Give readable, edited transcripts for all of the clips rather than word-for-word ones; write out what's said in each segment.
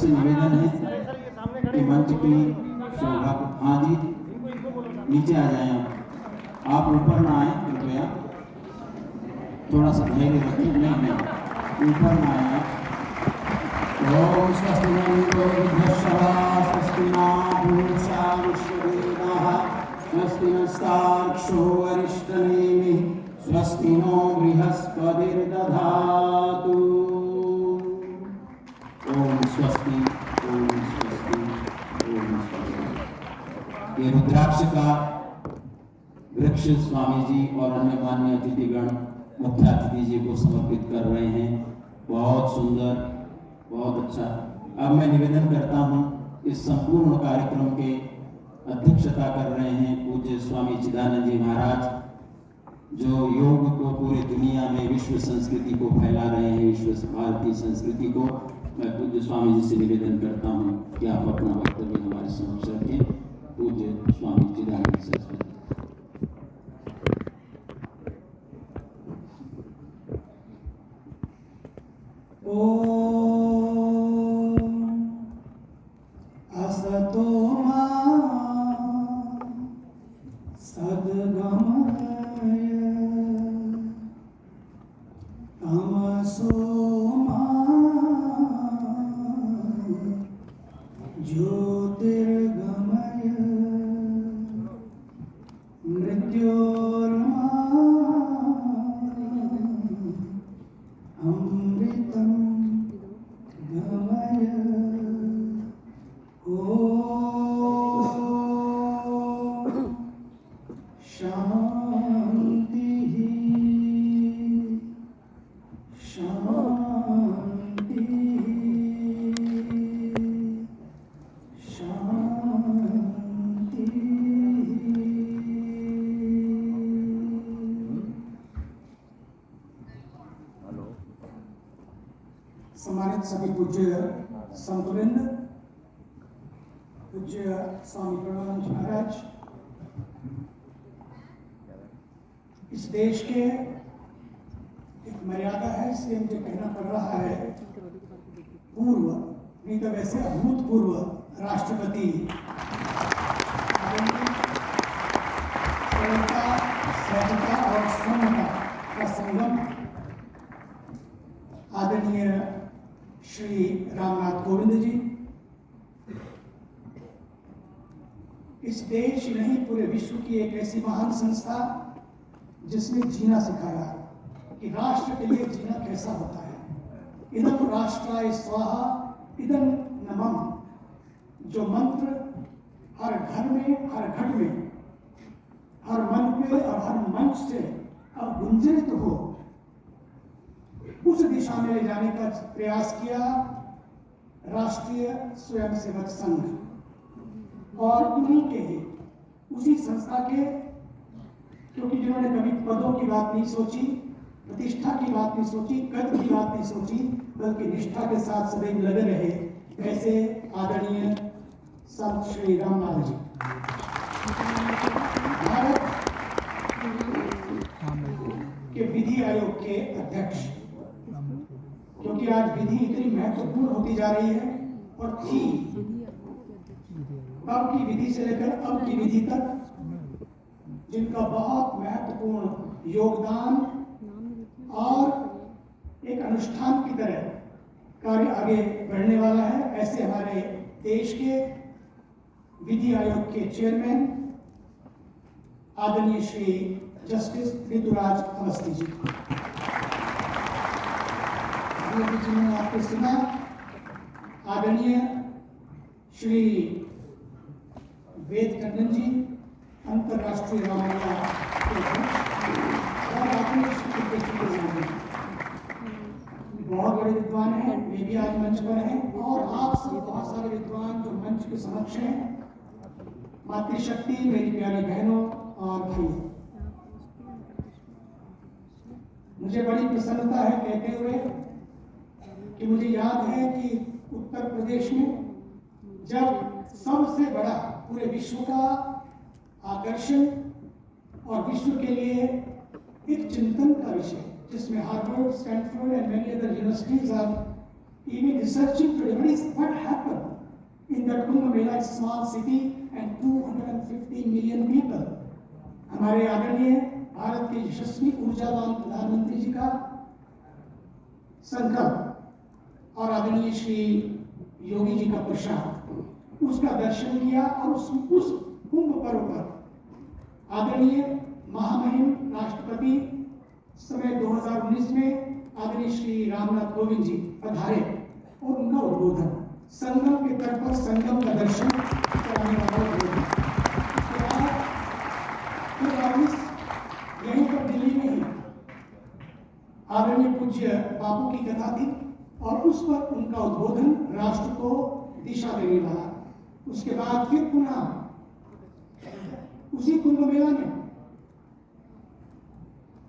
से निवेदन है कि मंच की शोभा, हाँ जी नीचे आ जाएं आप ऊपर ना आए कृपया, थोड़ा सा धैर्य रखें, नहीं ऊपर ना आए आप। ओम स्वस्ति न इंद्रो वृद्धश्रवा स्वस्ति न पूषा विश्ववेदाः स्वस्ति नस्तार्क्ष्यो अरिष्टनेमिः स्वस्ति नो बृहस्पतिर्दधातु। ओम स्वस्ति ओम स्वस्ति ओम स्वस्ति। ये रुद्राक्ष का वृक्ष स्वामी जी और अन्य मान्य अतिथिगण मुख्य अतिथि जी को समर्पित कर रहे हैं। बहुत सुंदर, बहुत अच्छा। अब मैं निवेदन करता हूं, इस संपूर्ण कार्यक्रम के अध्यक्षता कर रहे हैं पूज्य स्वामी चिदानंद जी महाराज, जो योग को पूरे दुनिया में विश्व संस्कृति को फैला रहे हैं, विश्व भारतीय संस्कृति को। मैं पूज्य स्वामी जी से निवेदन करता हूं कि आप अपना वक्तव्य हमारे समक्ष रखें। पूज्य स्वामी चिदानंद सरस्वती। असतो मा सद्गमय तमसो मा ज्योतिर्गमय मृत्योर्मा अमृतं गमय। शांति शांति शांति। सम्मानित सभी पूज्य संतवृंद, पूज्य स्वामी प्रणवानंद महाराज, इस देश के एक मर्यादा है, इसलिए मुझे कहना पड़ रहा है, पूर्व नहीं तो वैसे अभूतपूर्व राष्ट्रपति सरलता, सहजता और समता का संगम आदरणीय श्री रामनाथ कोविंद जी इस देश नहीं पूरे विश्व की एक ऐसी महान संस्था जिसने जीना सिखाया कि राष्ट्र के लिए जीना कैसा होता है। इदं राष्ट्राय स्वाहा इदं नमः, जो मंत्र हर घर में, हर घट में, हर मन पे और हर मंच से अब गुंजित हो, उस दिशा में ले जाने का प्रयास किया राष्ट्रीय स्वयंसेवक संघ, और उन्हीं के ही उसी संस्था के, क्योंकि जिन्होंने कभी पदों की बात नहीं सोची, प्रतिष्ठा की बात नहीं सोची, कद की बात नहीं सोची, बल्कि निष्ठा के साथ सदैव लगे रहे, ऐसे आदरणीय संत श्री रामनाथ जी, भारत के विधि आयोग के अध्यक्ष। क्योंकि आज विधि इतनी महत्वपूर्ण होती जा रही है और थी, अब की विधि से लेकर अब की विधि तक, जिनका बहुत महत्वपूर्ण योगदान और एक अनुष्ठान की तरह कार्य आगे बढ़ने वाला है, ऐसे हमारे देश के विधि आयोग के चेयरमैन आदरणीय श्री जस्टिस ऋतुराज अवस्थी जी। जिन्होंने आपको सुना, आदरणीय श्री वेद टंडन जी, अंतरराष्ट्रीय रामलीला के अध्यक्ष, और बहुत बड़े विद्वान हैं, वे भी आज मंच पर हैं, और आप सब बहुत सारे विद्वान जो मंच के समक्ष हैं, मातृशक्ति, मेरी प्यारी बहनों और भाइयों, मुझे बड़ी प्रसन्नता है कहते हुए कि मुझे याद है कि उत्तर प्रदेश में जब सबसे बड़ा पूरे विश्व का आकर्षण और विश्व के लिए एक चिंतन का विषय, जिसमें Harvard, Stanford and many other universities are even researching today what small city and 250 million people. हमारे आदरणीय भारत के यशस्वी ऊर्जावान प्रधानमंत्री जी का संकल्प और आदरणीय श्री योगी जी का प्रसाद, उसका दर्शन किया और उस कुंभ पर्व पर आदरणीय महामहिम राष्ट्रपति समय 2019 में आदरणीय श्री रामनाथ कोविंद जी पधारे और उनका उद्बोधन संगम के तट पर संगम का दर्शन कराने का उद्बोधन यहीं पर दिल्ली में ही आदरणीय पूज्य बापू की कथा थी और उस पर उनका उद्बोधन राष्ट्र को दिशा देने वाला। उसके बाद फिर पुनः उसी कुंभ मेला में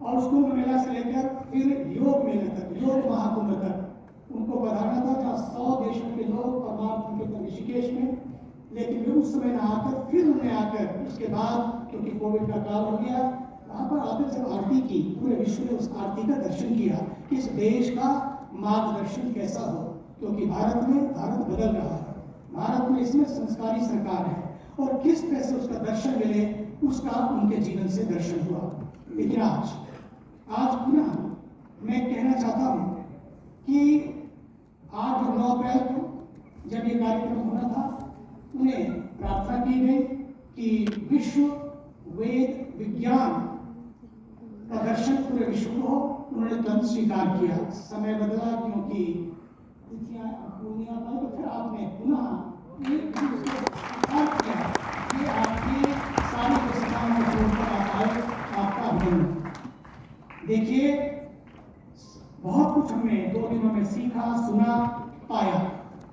और उस कुंभ मेला से लेकर फिर योग मेले तक, योग महाकुंभ तक उनको पधारना था, जहाँ 100 देशों के लोग परमार्थ ऋषिकेश में, लेकिन वे उस समय न आकर फिर उन्हें आकर उसके बाद क्योंकि कोविड का काल हो गया, वहां पर आकर जब आरती की, पूरे विश्व ने उस आरती का दर्शन किया कि इस देश का मार्गदर्शन कैसा हो, क्योंकि भारत बदल रहा है, भारत में इसमें संस्कारी सरकार है और किस तरह से उसका दर्शन मिले उसका उनके जीवन से दर्शन हुआ। लेकिन आज पुनः मैं कहना चाहता हूं कि 8 और 9 अप्रैल को जब ये कार्यक्रम होना था, उन्हें प्रार्थना की गई कि विश्व वेद विज्ञान का दर्शन पूरे विश्व को हो। उन्होंने तुरंत स्वीकार किया। समय बदला क्योंकि तिथियां पूरी आ पाई, तो फिर आपने पुनः एक स्वीकार किया कि आपकी सारी व्यवस्थाओं को छोड़कर आप आए, आपका अभिनंदन। देखिए, बहुत कुछ हमने 2 दिनों में सीखा, सुना, पाया।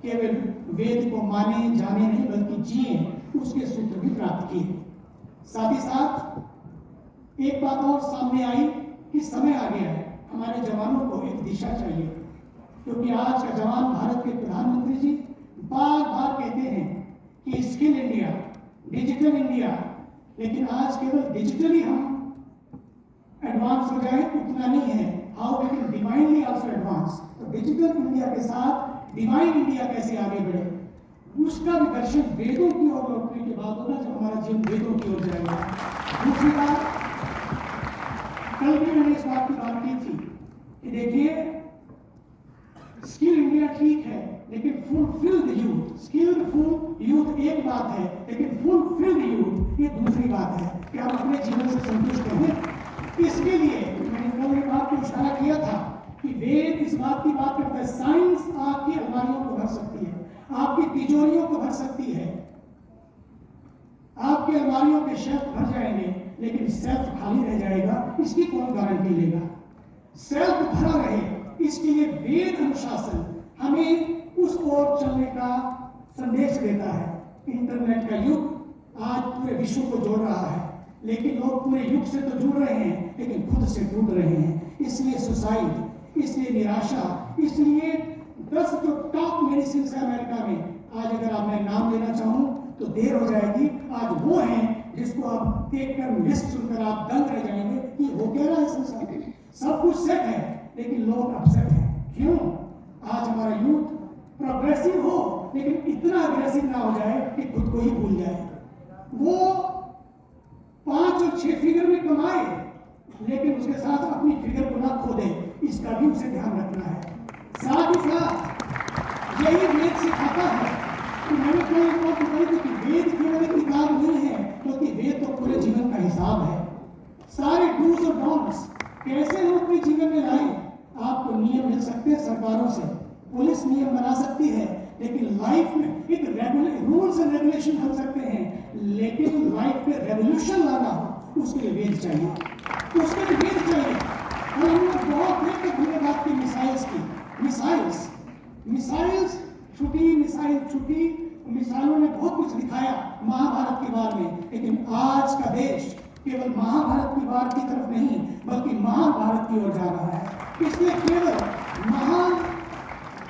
केवल वेद को माने जाने नहीं बल्कि जिए, उसके सूत्र भी प्राप्त किए। साथ ही साथ एक बात और सामने आई कि समय आ गया है, हमारे जवानों को एक दिशा चाहिए, क्योंकि आज का जवान, भारत के प्रधानमंत्री जी बार बार कहते हैं कि स्किल इंडिया, डिजिटल इंडिया, लेकिन आज केवल डिजिटली हम एडवांस हो जाए उतना नहीं है, how we can divinely also advance. तो डिजिटल इंडिया के साथ डिवाइन इंडिया कैसे आगे बढ़े, उसका भी दर्शन वेदों की ओर लौटने के बाद होगा, जब हमारा जीवन वेदों की ओर जाएगा। दूसरी बात, कल भी मैंने इस बात की बात की थी कि देखिए, स्किल इंडिया ठीक है, लेकिन फुलफिल्ड यूथ, स्किलफुल यूथ एक बात है, लेकिन फुलफिल्ड यूथ ये दूसरी बात है कि हम अपने जीवन से संतुष्ट हैं। इसके लिए मैंने कल एक बात को इशारा किया था कि वेद इस बात की बात करता है, साइंस आपकी अलमारियों को भर सकती है, आपकी तिजोरियों को भर सकती है, आपकी अलमारियों के शेल्फ भर जाएंगे, लेकिन सेल्फ खाली रह जाएगा, इसकी कौन गारंटी लेगा। सेल्फ भरा रहे, इसके लिए वेद अनुशासन हमें उस ओर चलने का संदेश देता है। इंटरनेट का युग आज पूरे विश्व को जोड़ रहा है, लेकिन लोग पूरे युग से तो जुड़ रहे हैं, लेकिन खुद से टूट रहे हैं। इसलिए सुसाइड, इसलिए निराशा, इसलिए 10 जो टॉप मेडिसिन है अमेरिका में, आज अगर आप मैं नाम लेना चाहूं तो देर हो जाएगी, आज वो हैं जिसको आप देखकर लिस्ट सुनकर आप दंग रह जाएंगे कि हो क्या रहा है संसार में। सब कुछ सेट है, लेकिन लोग अपसेट हैं। क्यों? आज हमारा यूथ प्रोग्रेसिव हो, लेकिन इतना अग्रेसिव ना हो जाए कि खुद को ही भूल जाए। वो 5 और 6 फिगर में कमाए, लेकिन उसके साथ अपनी फिगर को ना खो दे, इसका भी उसे ध्यान रखना है। साथ ही साथ यही वेद सिखाता है कि मैंने कल एक बात बताई थी कि वेद केवल एक किताब नहीं है, क्योंकि वेद तो पूरे जीवन का हिसाब है। सारे डूज और डोंट्स कैसे हम अपने जीवन में लाएं। आपको नियम मिल सकते हैं सरकारों से, पुलिस नियम बना सकती है, लेकिन लाइफ में एक रूल्स एंड रेगुलेशन बन सकते हैं, लेकिन लाइफ में रेवोल्यूशन लाना हो उसके लिए वेद चाहिए, उसके लिए वेद चाहिए। और हम लोग बहुत देर तक हमने बात की मिसाइल्स की, मिसाइल्स छुटी, मिसाइलों ने बहुत कुछ दिखाया महाभारत की वार में, लेकिन आज का देश केवल महाभारत की वार की तरफ नहीं बल्कि महाभारत की ओर जा रहा है। इसलिए केवल महान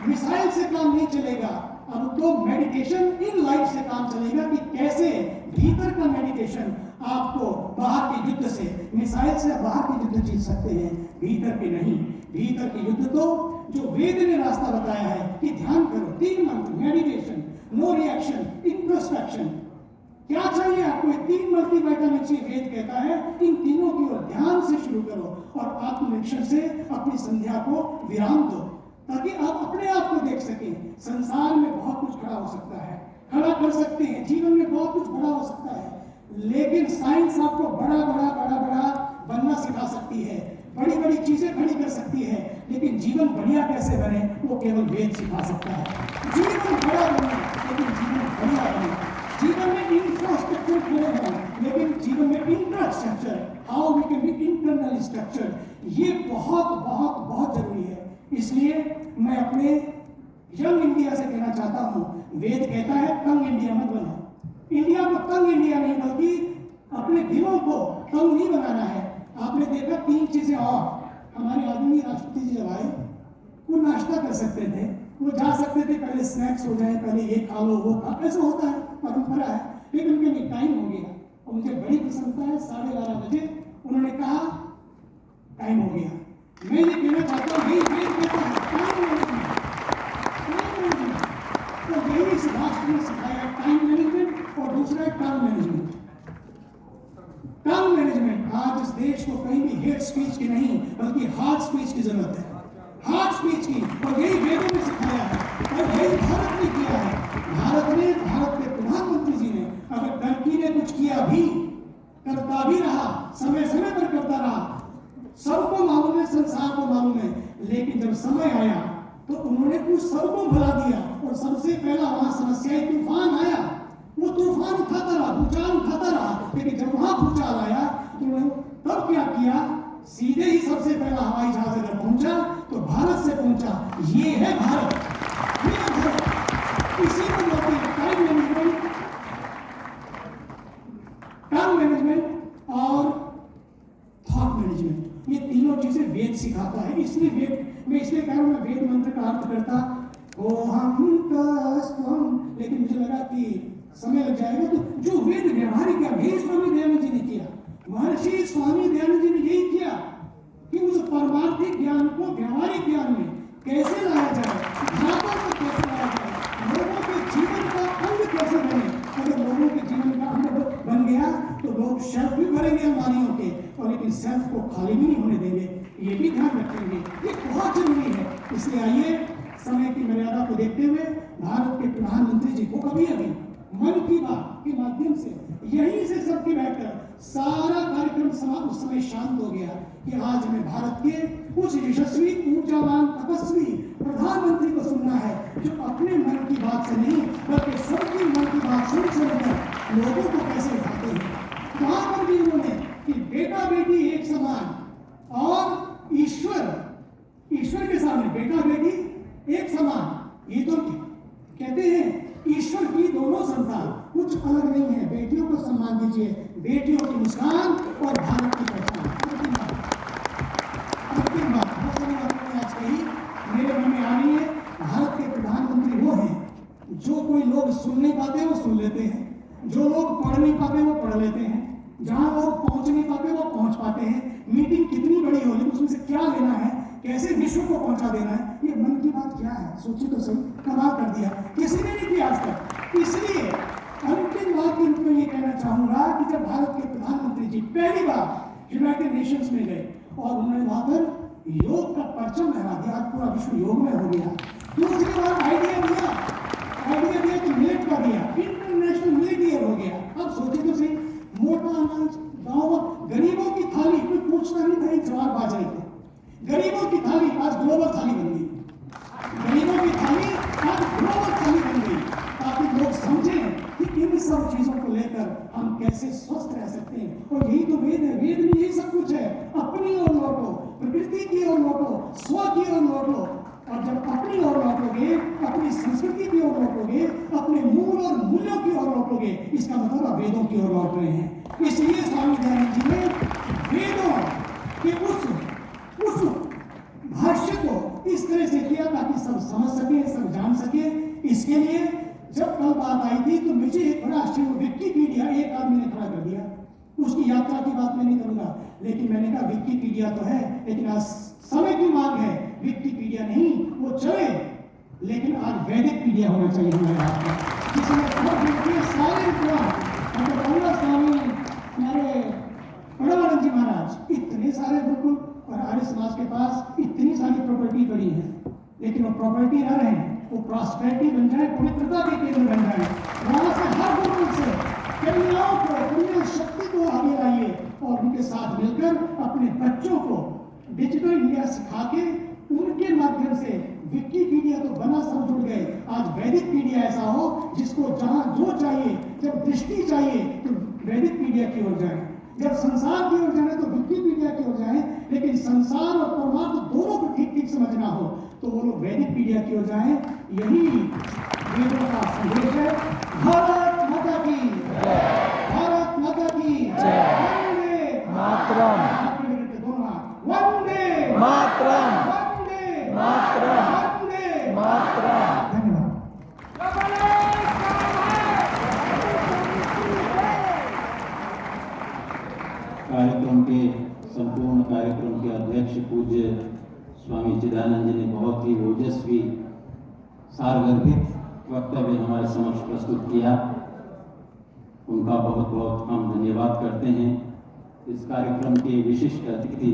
मिसाइल से काम नहीं चलेगा, अब तो मेडिटेशन इन लाइफ से काम चलेगा कि कैसे भीतर का मेडिटेशन आपको बाहर के युद्ध से, मिसाइल से बाहर के युद्ध जीत सकते हैं, भीतर के नहीं। भीतर के युद्ध तो जो वेद ने रास्ता बताया है कि ध्यान करो, 3 मंत्र, मेडिटेशन, नो रिएक्शन, इंट्रोस्पेक्शन, क्या चाहिए आपको? 3 मल्टीविटामिन चाहिए। वेद कहता है इन तीनों की ओर ध्यान से शुरू करो और आत्मनिरीक्षण से अपनी संध्या को विराम दो, ताकि आप अपने आप को देख सकें। संसार में बहुत कुछ खड़ा हो सकता है, खड़ा कर सकते हैं, जीवन में बहुत कुछ बड़ा हो सकता है, लेकिन साइंस आपको बड़ा बड़ा बड़ा बड़ा बनना सिखा सकती है, बड़ी बड़ी चीजें खड़ी कर सकती है, लेकिन जीवन बढ़िया कैसे बने वो केवल वेद सिखा सकता है। जीवन बड़ा बने लेकिन जीवन बढ़िया बने, जीवन में इंफ्रास्ट्रक्चर खड़े हो लेकिन जीवन में infrastructure, how we can be internal structure, ये बहुत बहुत बहुत जरूरी है। इसलिए मैं अपने यंग इंडिया से कहना चाहता हूँ, वेद कहता है तंग इंडिया मत बनो। इंडिया को तंग इंडिया नहीं बल्कि अपने दिलों को तंग नहीं बनाना है। आपने देखा 3 चीजें और हमारे आदरणीय राष्ट्रपति जी जब आए, वो नाश्ता कर सकते थे, वो जा सकते थे, पहले स्नैक्स हो जाए, पहले ये खा लो वो खा, ऐसा होता है, परंपरा है, लेकिन उनके लिए टाइम हो गया और मुझे बड़ी प्रसन्नता है। 12:30 बजे उन्होंने कहा टाइम हो गया। मैं ये कहना चाहता हूँ यही वेद कहता है टाइम मैनेजमेंट, तो यही इस राष्ट्र ने सिखाया, टाइम मैनेजमेंट और दूसरा है टर्म मैनेजमेंट। टर्म मैनेजमेंट, आज इस देश को कहीं भी हेट स्पीच की नहीं बल्कि हार्ड स्पीच की जरूरत है, हार्ड स्पीच की, और यही वेदों ने सिखाया है और यही भारत ने किया है। भारत के प्रधानमंत्री जी ने, अगर टर्की ने कुछ किया भी, करता भी रहा, समय समय पर करता रहा, सबको मालूम है, संसार को मालूम है, लेकिन जब समय आया तो उन्होंने कुछ सबको भुला दिया और सबसे पहला वहां समस्या तूफान आया, वो तूफान उठाता रहा, भूचाल उठाता रहा, लेकिन जब वहां भूचाल आया तो उन्होंने तब क्या किया, सीधे ही सबसे पहला हवाई जहाज अगर पहुंचा तो भारत से पहुंचा। ये है भारत, ये है भारत। इसी को बोलते हैं टाइम मैनेजमेंट, टाइम मैनेजमेंट और थॉट मैनेजमेंट। ये तीनों चीजें वेद सिखाता है। इसलिए वेद, मैं इसलिए कह रहा हूं, मैं वेद मंत्र का अर्थ करता हो हम तस्त्वम, लेकिन मुझे लगा कि समय लग जाएगा, तो जो वेद व्यवहारिक है, यही स्वामी दयानंद जी ने किया, महर्षि स्वामी दयानंद जी ने यही किया कि उस पारमार्थिक ज्ञान को व्यवहारिक ज्ञान में कैसे लाया जाए, भावों को कैसे लाया जाए, लोगों के जीवन का अंग कैसे बने। अगर लोगों के जीवन का अंग बन गया तो लोग शेल्फ भी भरेंगे अलमारियों के, और लेकिन सेल्फ को खाली भी नहीं होने देंगे, ये भी ध्यान रखेंगे, ये बहुत जरूरी है। इसलिए आइए समय की मर्यादा को देखते हुए भारत के प्रधानमंत्री जी को अभी मन की बात के माध्यम से यहीं से सबकी बैठकर सारा कार्यक्रम उस समय शांत हो गया कि आज हमें भारत के उस यशस्वी, ऊर्जावान, तपस्वी प्रधानमंत्री को सुनना है जो अपने मन की बात से नहीं बल्कि सबकी मन की बात सुनकर लोगों को कैसे उठाते हैं। वहां पर भी उन्होंने कि बेटा बेटी एक समान और ईश्वर के सामने बेटा बेटी एक समान, ये तो कहते हैं ईश्वर की दोनों संतान, कुछ अलग नहीं है। बेटियों को सम्मान दीजिए, बेटियों की मुस्कान और भारत की पहचान। अंतिम बात आज कही मेरे मन में आ रही है, भारत के प्रधानमंत्री वो हैं जो कोई लोग सुन नहीं पाते वो सुन लेते हैं, जो लोग पढ़ नहीं पाते वो पढ़ लेते हैं, जहां लोग पहुंच नहीं पाते वो पहुंच पाते हैं। मीटिंग कितनी बड़ी हो लेकिन उसमें से क्या लेना है, कैसे विश्व को पहुंचा देना है, ये मन की बात क्या है, सोचिए तो सही। कमाल कर दिया, किसी ने नहीं किया आज तक। इसलिए अंतिम बात के रूप में ये कहना चाहूंगा कि जब भारत के प्रधानमंत्री जी पहली बार यूनाइटेड नेशंस में गए और उन्होंने वहां पर योग का परचम लहरा दिया, आज पूरा विश्व योग में हो गया। दूसरी बार आइडिया दिया तो मिलेट का दिया, इंटरनेशनल मिलेट ईयर हो गया। अब सोचिए तो सही, मोटा अनाज गाँव, गरीबों की थाली, कोई पूछता नहीं था, जवाब बाजरे थे, गरीबों की थाली आज ग्लोबल थाली बन गई, गरीबों की थाली आज ग्लोबल थाली बन गई, ताकि लोग समझें कि इन सब चीजों को लेकर हम कैसे स्वस्थ रह सकते हैं। और यही तो वेद है, वेद में यही सब कुछ है। अपनी ओर लौटो, प्रकृति की ओर लौटो, स्व की ओर लौटो, और जब अपनी ओर लौटोगे, अपनी संस्कृति की ओर लौटोगे, अपने मूल और मूल्यों की ओर लौटोगे, इसका मतलब आप वेदों की ओर लौट रहे हैं। इसलिए स्वामी दयानंद जी ने वेदों के उस भाष्य को इस तरह से किया ताकि सब समझ सके, सब जान सके। इसके लिए जब कल बात आई थी तो मुझे एक बड़ा आश्चर्य, विकिपीडिया एक आदमी ने खड़ा कर दिया, उसकी यात्रा की बात मैं नहीं करूंगा, लेकिन मैंने कहा विकिपीडिया तो है, लेकिन आज समय की मांग है, विकिपीडिया नहीं वो चले, लेकिन आज वैदिक पीडिया होना चाहिए हमारे हाथ में, जिसमें सारे विद्वान प्रॉस्पेरिटी बन जाए, पवित्रता के केंद्र बन जाए। वहां से हर गुरुकुल से कन्याओं को, कन्या शक्ति को आगे लाइए और उनके साथ मिलकर अपने बच्चों को डिजिटल इंडिया सिखा के उनके माध्यम से विकिपीडिया तो बना, सब जुड़ गए। आज वैदिक पीडिया ऐसा हो जिसको जहां जो चाहिए, जब दृष्टि चाहिए तो वैदिक पीडिया की ओर जाए, जब संसार की ओर जाए तो विकिपीडिया की ओर जाए। लेकिन संसार और परमार्थ दोनों को ठीक ठीक समझना हो तो वो लोग वैदिक पीडिया की ओर जाए। यही वेदों का संदेश है। भारत माता की, भारत माता की वंदे मातरम, वंदे मातरम, वंदे मातरम, वंदे मातरम। धन्यवाद। कार्यक्रम के संपूर्ण कार्यक्रम के अध्यक्ष पूज्य स्वामी चिदानंद जी ने बहुत ही ओजस्वी सारगर्भित वक्तव्य हमारे समक्ष प्रस्तुत किया। उनका बहुत बहुत हम धन्यवाद करते हैं। इस कार्यक्रम के विशिष्ट अतिथि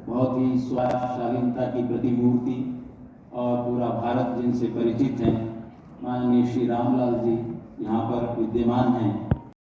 बहुत ही स्वाशालीनता की प्रतिमूर्ति और पूरा भारत जिनसे परिचित हैं, माननीय श्री रामलाल जी यहाँ पर विद्यमान हैं।